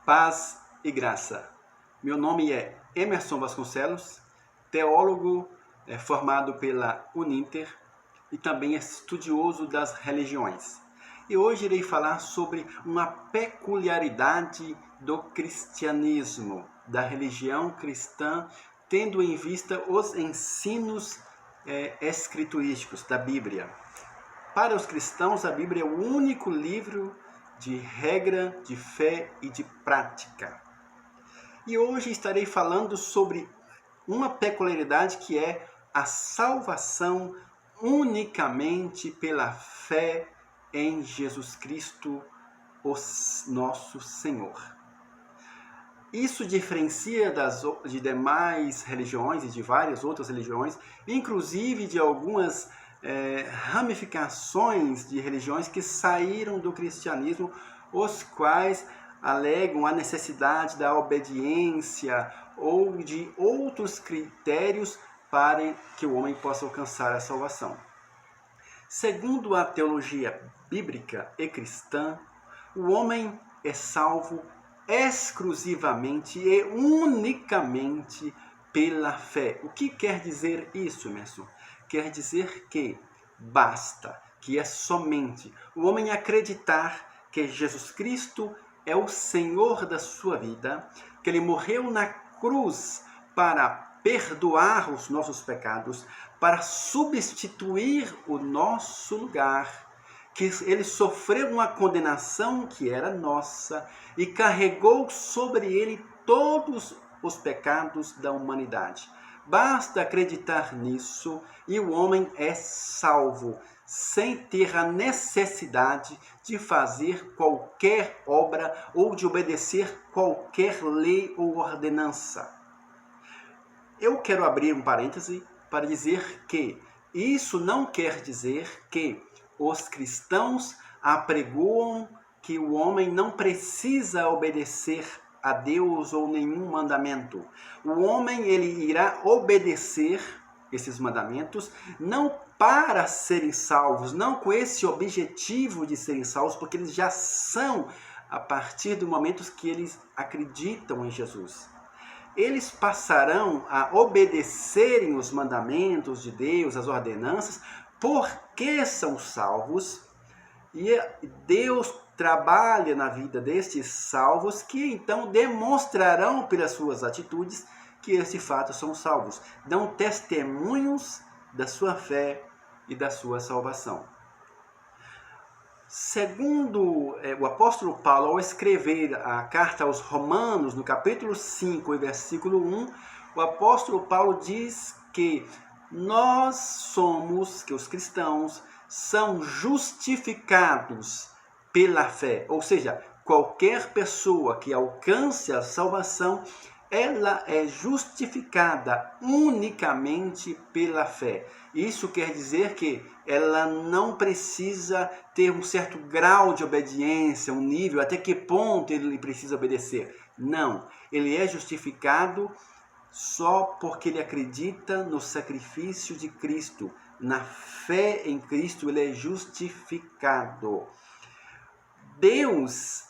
Paz e graça. Meu nome é Emerson Vasconcelos, teólogo formado pela Uninter e também estudioso das religiões. E hoje irei falar sobre uma peculiaridade do cristianismo, da religião cristã, tendo em vista os ensinos escriturísticos da Bíblia. Para os cristãos, a Bíblia é o único livro de regra, de fé e de prática. E hoje estarei falando sobre uma peculiaridade que é a salvação unicamente pela fé em Jesus Cristo, o nosso Senhor. Isso diferencia de demais religiões e de várias outras religiões, inclusive de algumas ramificações de religiões que saíram do cristianismo, os quais alegam a necessidade da obediência ou de outros critérios para que o homem possa alcançar a salvação. Segundo a teologia bíblica e cristã, o homem é salvo exclusivamente e unicamente pela fé. O que quer dizer isso, Emerson? Quer dizer que basta, que é somente o homem acreditar que Jesus Cristo é o Senhor da sua vida, que Ele morreu na cruz para perdoar os nossos pecados, para substituir o nosso lugar, que Ele sofreu uma condenação que era nossa e carregou sobre Ele todos os pecados da humanidade. Basta acreditar nisso e o homem é salvo, sem ter a necessidade de fazer qualquer obra ou de obedecer qualquer lei ou ordenança. Eu quero abrir um parêntese para dizer que isso não quer dizer que os cristãos apregoam que o homem não precisa obedecer a Deus ou nenhum mandamento. O homem ele irá obedecer esses mandamentos não para serem salvos, não com esse objetivo de serem salvos, porque eles já são a partir do momento que eles acreditam em Jesus. Eles passarão a obedecerem os mandamentos de Deus, as ordenanças, porque são salvos, e Deus trabalha na vida destes salvos, que então demonstrarão pelas suas atitudes que esses fatos são salvos. Dão testemunhos da sua fé e da sua salvação. Segundo o apóstolo Paulo, ao escrever a carta aos Romanos, no capítulo 5 e versículo 1, o apóstolo Paulo diz que nós somos, que os cristãos, são justificados pela fé. Ou seja, qualquer pessoa que alcance a salvação, ela é justificada unicamente pela fé. Isso quer dizer que ela não precisa ter um certo grau de obediência, um nível, até que ponto ele precisa obedecer. Não, ele é justificado só porque ele acredita no sacrifício de Cristo. Na fé em Cristo, ele é justificado. Deus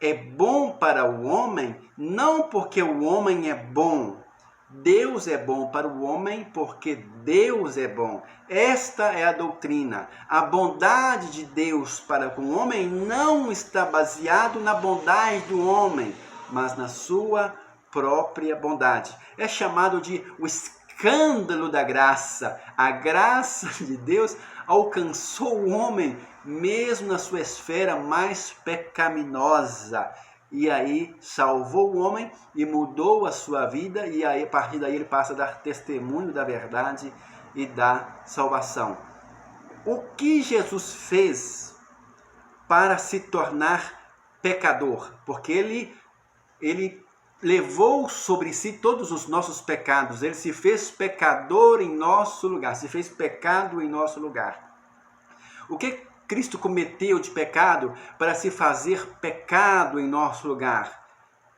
é bom para o homem, não porque o homem é bom. Deus é bom para o homem porque Deus é bom. Esta é a doutrina. A bondade de Deus para com o homem não está baseado na bondade do homem, mas na sua própria bondade. É chamado de o escândalo da graça. A graça de Deus alcançou o homem mesmo na sua esfera mais pecaminosa. E aí salvou o homem e mudou a sua vida, e aí a partir daí ele passa a dar testemunho da verdade e da salvação. O que Jesus fez para se tornar pecador? Porque ele levou sobre si todos os nossos pecados, ele se fez pecador em nosso lugar, se fez pecado em nosso lugar. O que Cristo cometeu de pecado para se fazer pecado em nosso lugar?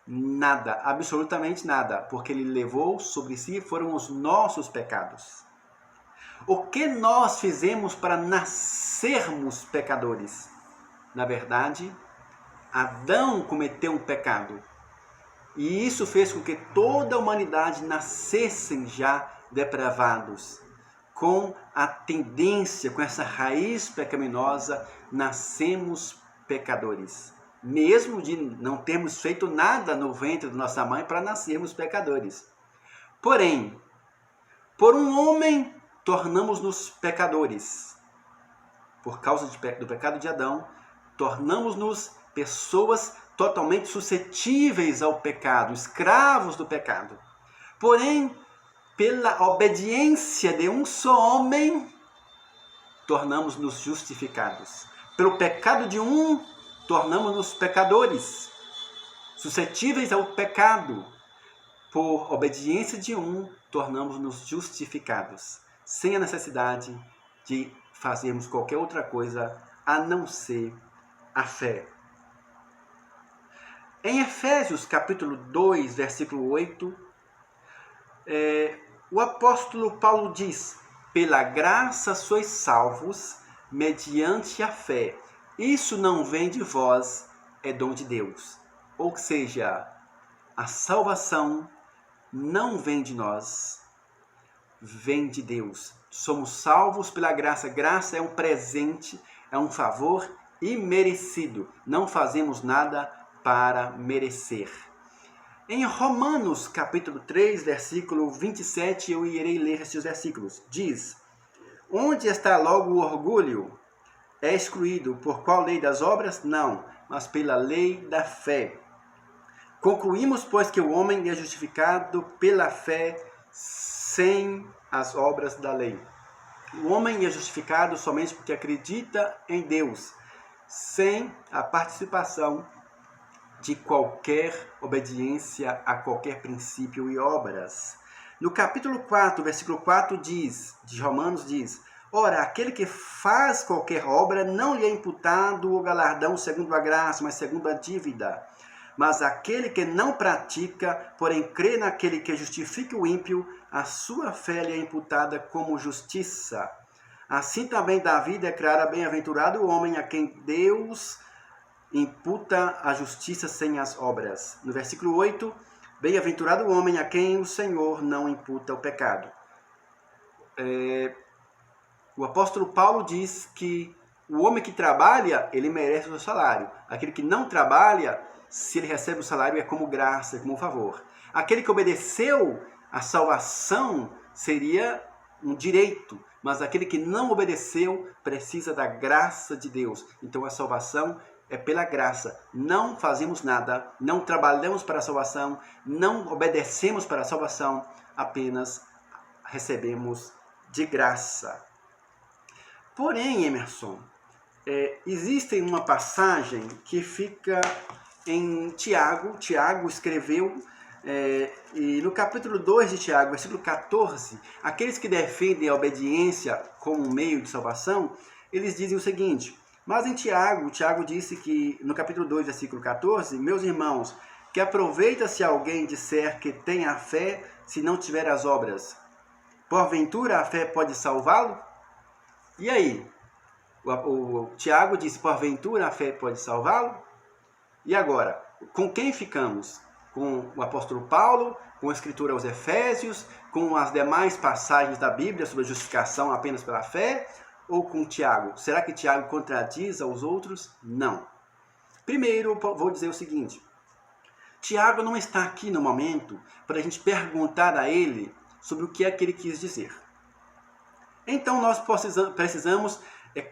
Nada, absolutamente nada, porque ele levou sobre si, foram os nossos pecados. O que nós fizemos para nascermos pecadores? Na verdade, Adão cometeu um pecado. E isso fez com que toda a humanidade nascessem já depravados. Com a tendência, com essa raiz pecaminosa, nascemos pecadores. Mesmo de não termos feito nada no ventre de nossa mãe para nascermos pecadores. Porém, por um homem, tornamos-nos pecadores. Por causa do pecado de Adão, tornamos-nos pessoas totalmente suscetíveis ao pecado, escravos do pecado. Porém, pela obediência de um só homem, tornamos-nos justificados. Pelo pecado de um, tornamos-nos pecadores, suscetíveis ao pecado. Por obediência de um, tornamos-nos justificados, sem a necessidade de fazermos qualquer outra coisa a não ser a fé. Em Efésios capítulo 2, versículo 8, o apóstolo Paulo diz: pela graça sois salvos, mediante a fé. Isso não vem de vós, é dom de Deus. Ou seja, a salvação não vem de nós, vem de Deus. Somos salvos pela graça. Graça é um presente, é um favor imerecido. Não fazemos nada para merecer. Em Romanos capítulo 3, versículo 27, eu irei ler esses versículos. Diz: onde está logo o orgulho? É excluído. Por qual lei das obras? Não, mas pela lei da fé. Concluímos, pois, que o homem é justificado pela fé sem as obras da lei. O homem é justificado somente porque acredita em Deus, sem a participação de qualquer obediência a qualquer princípio e obras. No capítulo 4, versículo 4 de Romanos diz: ora, aquele que faz qualquer obra não lhe é imputado o galardão segundo a graça, mas segundo a dívida. Mas aquele que não pratica, porém crê naquele que justifica o ímpio, a sua fé lhe é imputada como justiça. Assim também Davi declara: bem-aventurado o homem a quem Deus imputa a justiça sem as obras. No versículo 8, bem-aventurado o homem a quem o Senhor não imputa o pecado. O apóstolo Paulo diz que o homem que trabalha, ele merece o seu salário. Aquele que não trabalha, se ele recebe o salário, é como graça, é como favor. Aquele que obedeceu, a salvação seria um direito, mas aquele que não obedeceu precisa da graça de Deus. Então a salvação é pela graça. Não fazemos nada, não trabalhamos para a salvação, não obedecemos para a salvação, apenas recebemos de graça. Porém, Emerson, existe uma passagem que fica em Tiago. Tiago escreveu, e no capítulo 2 de Tiago, versículo 14, aqueles que defendem a obediência como meio de salvação, eles dizem o seguinte: mas em Tiago disse que, no capítulo 2, versículo 14, meus irmãos, que aproveita se alguém disser que tem a fé, se não tiver as obras. Porventura a fé pode salvá-lo? E aí? O Tiago disse: porventura a fé pode salvá-lo? E agora? Com quem ficamos? Com o apóstolo Paulo, com a escritura aos Efésios, com as demais passagens da Bíblia sobre a justificação apenas pela fé? Ou com Tiago? Será que Tiago contradiz aos outros? Não. Primeiro, vou dizer o seguinte: Tiago não está aqui no momento para a gente perguntar a ele sobre o que é que ele quis dizer. Então nós precisamos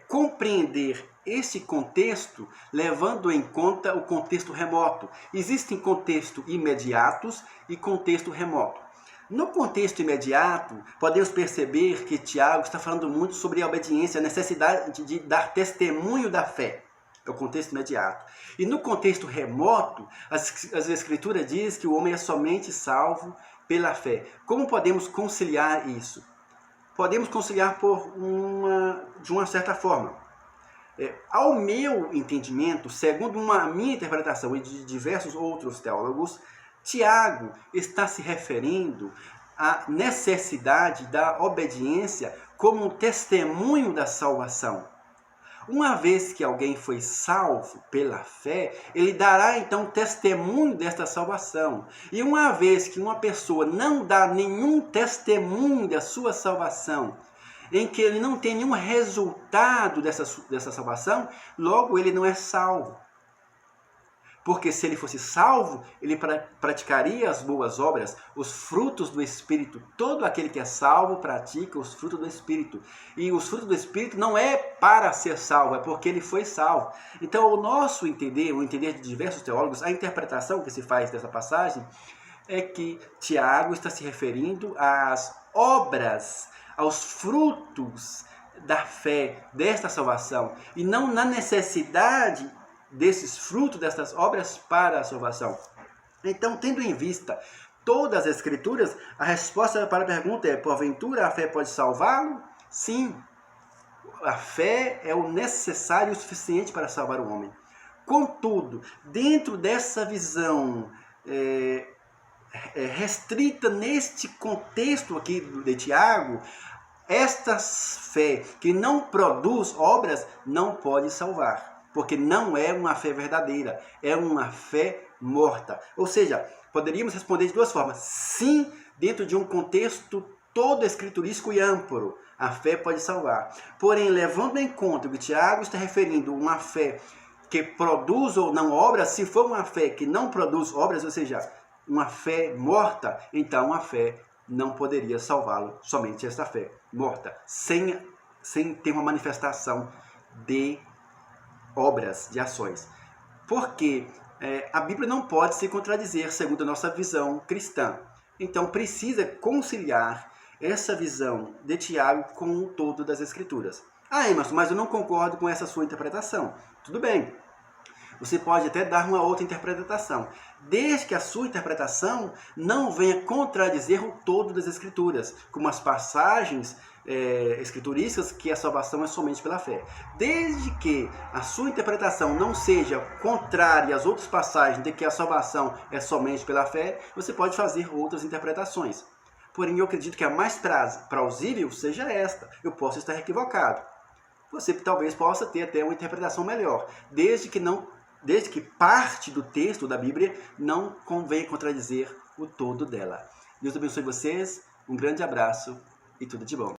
compreender esse contexto levando em conta o contexto remoto. Existem contextos imediatos e contexto remoto. No contexto imediato, podemos perceber que Tiago está falando muito sobre a obediência, a necessidade de dar testemunho da fé. É o contexto imediato. E no contexto remoto, as Escrituras dizem que o homem é somente salvo pela fé. Como podemos conciliar isso? Podemos conciliar de uma certa forma. Ao meu entendimento, segundo a minha interpretação e de diversos outros teólogos, Tiago está se referindo à necessidade da obediência como um testemunho da salvação. Uma vez que alguém foi salvo pela fé, ele dará então testemunho desta salvação. E uma vez que uma pessoa não dá nenhum testemunho da sua salvação, em que ele não tem nenhum resultado dessa salvação, logo ele não é salvo. Porque se ele fosse salvo, ele praticaria as boas obras, os frutos do Espírito. Todo aquele que é salvo pratica os frutos do Espírito. E os frutos do Espírito não é para ser salvo, é porque ele foi salvo. Então, o nosso entender, o entender de diversos teólogos, a interpretação que se faz dessa passagem é que Tiago está se referindo às obras, aos frutos da fé, desta salvação, e não na necessidade desses frutos, dessas obras para a salvação. Então, tendo em vista todas as Escrituras, a resposta para a pergunta é: porventura a fé pode salvá-lo? Sim, a fé é o necessário e o suficiente para salvar o homem. Contudo, dentro dessa visão restrita neste contexto aqui de Tiago, esta fé que não produz obras não pode salvar. Porque não é uma fé verdadeira, é uma fé morta. Ou seja, poderíamos responder de duas formas. Sim, dentro de um contexto todo escriturístico e amplo, a fé pode salvar. Porém, levando em conta que Tiago está referindo uma fé que produz ou não obras, se for uma fé que não produz obras, ou seja, uma fé morta, então a fé não poderia salvá-lo, somente esta fé morta, sem ter uma manifestação de obras, de ações. Porque a Bíblia não pode se contradizer segundo a nossa visão cristã. Então precisa conciliar essa visão de Tiago com o todo das Escrituras. Ah, Emerson, mas eu não concordo com essa sua interpretação. Tudo bem. Você pode até dar uma outra interpretação, desde que a sua interpretação não venha contradizer o todo das Escrituras, como as passagens escriturísticas que a salvação é somente pela fé. Desde que a sua interpretação não seja contrária às outras passagens de que a salvação é somente pela fé, você pode fazer outras interpretações. Porém, eu acredito que a mais plausível seja esta. Eu posso estar equivocado. Você talvez possa ter até uma interpretação melhor, desde que parte do texto da Bíblia não convém contradizer o todo dela. Deus abençoe vocês, um grande abraço e tudo de bom.